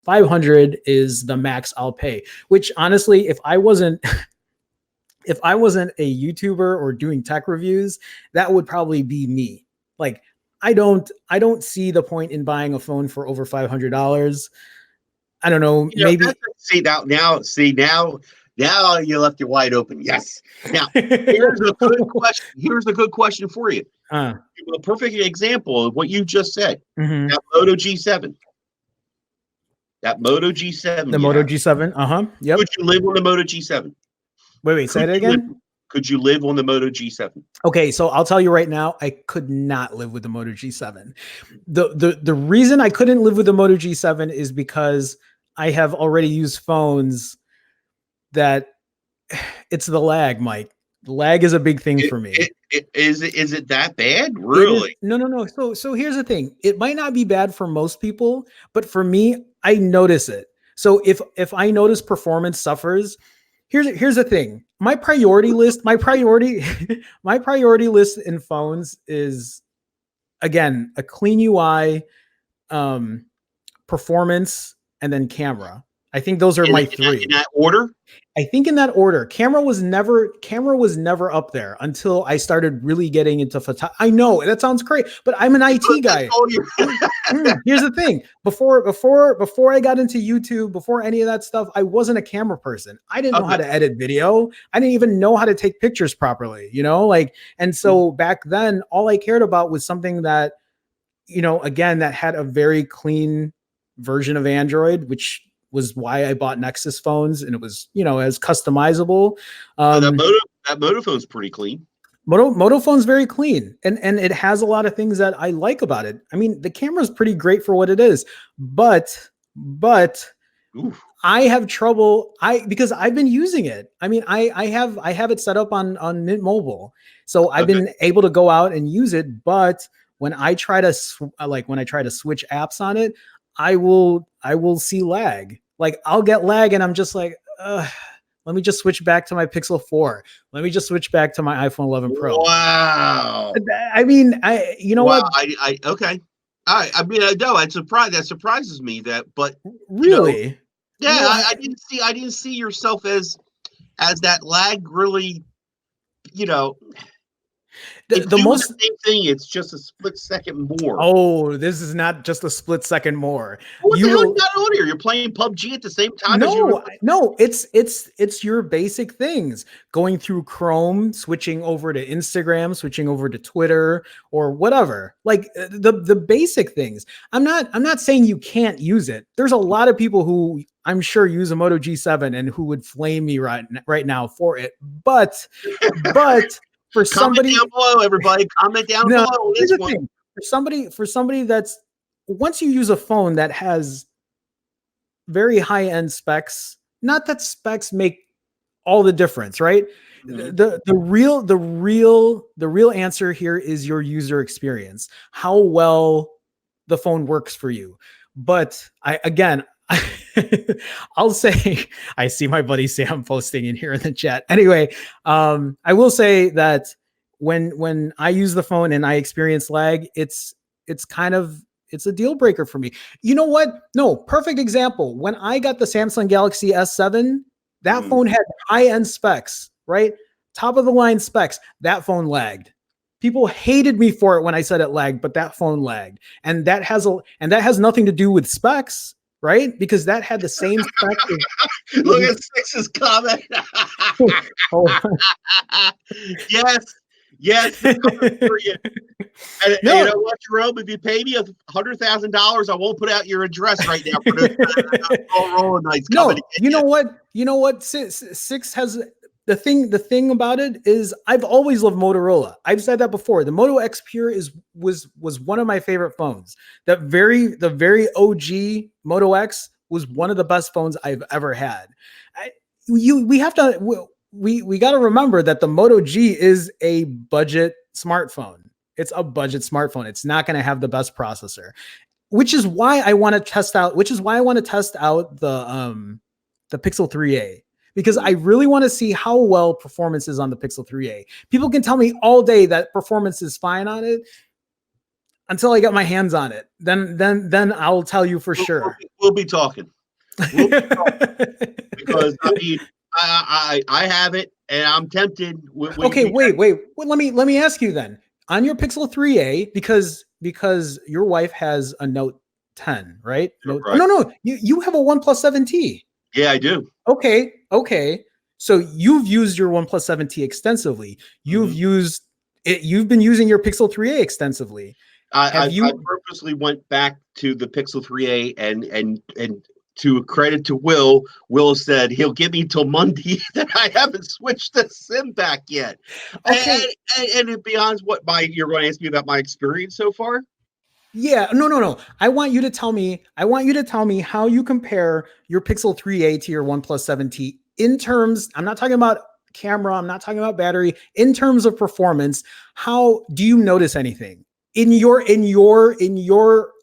500 is the max I'll pay, which honestly, if I wasn't if I wasn't a YouTuber or doing tech reviews, that would probably be me. Like I don't see the point in buying a phone for over $500. I don't know, You know, maybe. now you left it wide open. Yes. Now, here's a good question. Here's a good question for you. uh, A perfect example of what you just said. mm-hmm. That Moto G7. That Moto G7 The you Moto have. G7. Could Yep. you live on the Moto G7? Wait, say Could it you live? again. Could you live on the Moto G7? Okay, so I'll tell you right now, I could not live with the Moto G7. The reason I couldn't live with the Moto G7 is because I have already used phones that it's the lag, Mike. Lag is a big thing for me. Is it that bad? It is Really? no. So here's the thing. It might not be bad for most people, but for me, I notice it. So if I notice performance suffers, here's the thing. My priority list, my priority list in phones is again a clean UI, um, performance, and then camera. I think those are my In three. that order? I think in that order. Camera was never up there until I started really getting into photography. I know that sounds great, but I'm an IT guy. Here's the thing. Before I got into YouTube, before any of that stuff, I wasn't a camera person. I didn't know how to edit video. I didn't even know how to take pictures properly, like, and so back then all I cared about was something that, again, that had a very clean version of Android, which was why I bought Nexus phones, and it was, as customizable. That Moto phone's pretty clean. Moto phone's very clean, and it has a lot of things that I like about it. I mean, the camera's pretty great for what it is, but Oof. I have trouble because I've been using it. I mean, I have it set up on Mint Mobile, so I've been able to go out and use it. But when I try to switch apps on it, I will see lag. Like I'll get lag, and I'm just like, let me just switch back to my Pixel 4. Let me just switch back to my iPhone 11 Pro. Wow. I mean, what? Okay. All right. I mean, no, that surprises me but really, I didn't see yourself as that lag really, the most same thing. It's just a split second more. Oh, this is not just a split second more. What the hell you got on here? You're playing PUBG at the same time? No, it's your basic things. Going through Chrome, switching over to Instagram, switching over to Twitter, or whatever. Like the basic things. I'm not saying you can't use it. There's a lot of people who I'm sure use a Moto G7 and who would flame me right now for it. But for somebody down below, everybody comment down below on this one. Thing. For somebody that's, once you use a phone that has very high end specs, not that specs make all the difference, right? Mm-hmm. The real answer here is your user experience, how well the phone works for you. But I'll say, I see my buddy Sam posting in here in the chat. Anyway, I will say that when I use the phone and I experience lag, it's a deal breaker for me. You know what? No, perfect example. When I got the Samsung Galaxy S7, that phone had high-end specs, right? Top of the line specs. That phone lagged. People hated me for it when I said it lagged, but that phone lagged. And that has nothing to do with specs, right? Because that had the same specs. Look at Six's comment. Yes, for you. And you know what, Jerome? If you pay me $100,000, I won't put out your address right now for the rolling nights. No, you know what? Six has the thing about it is I've always loved Motorola. I've said that before. The Moto X Pure was one of my favorite phones. The very OG Moto X was one of the best phones I've ever had. We got to remember that the Moto G is a budget smartphone. It's a budget smartphone. It's not going to have the best processor, which is why I want to test out the Pixel 3a, because I really want to see how well performance is on the Pixel 3a. People can tell me all day that performance is fine on it. until I get my hands on it. Then I'll tell you for sure. We'll be talking. We'll be talking. Because I mean, I have it, and I'm tempted. Okay, wait. Well, let me ask you then. On your Pixel 3a, because your wife has a Note 10, right? Right. Oh, no, you have a OnePlus 7T. Yeah, I do. Okay. So you've used your OnePlus 7T extensively. You've used it. You've been using your Pixel 3a extensively. I purposely went back to the Pixel 3a and to credit to Will said he'll give me till Monday that I haven't switched the SIM back yet. Okay. And to be honest, you're going to ask me about my experience so far? Yeah, no. I want you to tell me how you compare your Pixel 3a to your OnePlus 7T in terms. I'm not talking about camera. I'm not talking about battery. In terms of performance, how do you notice anything in your own?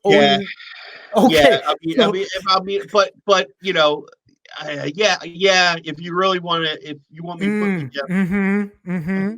Yeah. Okay. Yeah, but you know, yeah. If you really want to, if you want me to put me down.